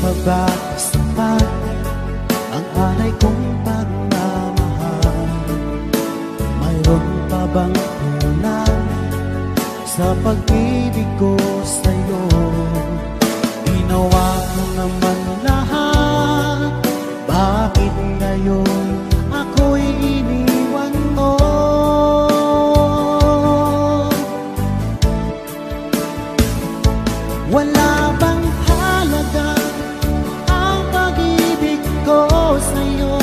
pa ba sapat ang alay kong pagmamahal? Mayroon pa bang kulang sa pag-ibig ko sa'yo? Ginawa ko naman lahat, bakit ngayon ako'y iniwan mo? Wala bang halaga ang pag-ibig ko sa'yo?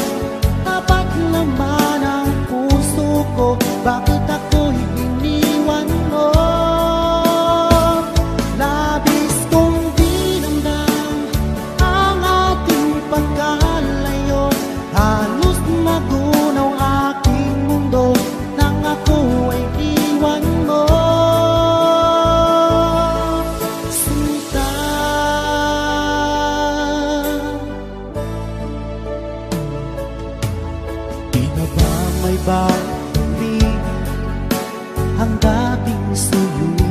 Tapat naman ang puso ko, bakit ako'y iniwan mo? Labis kong dinamdam ang ating pagkalayo, halos magunaw aking mundo nang ako ay iwan mo. May bawat ang dating suyo?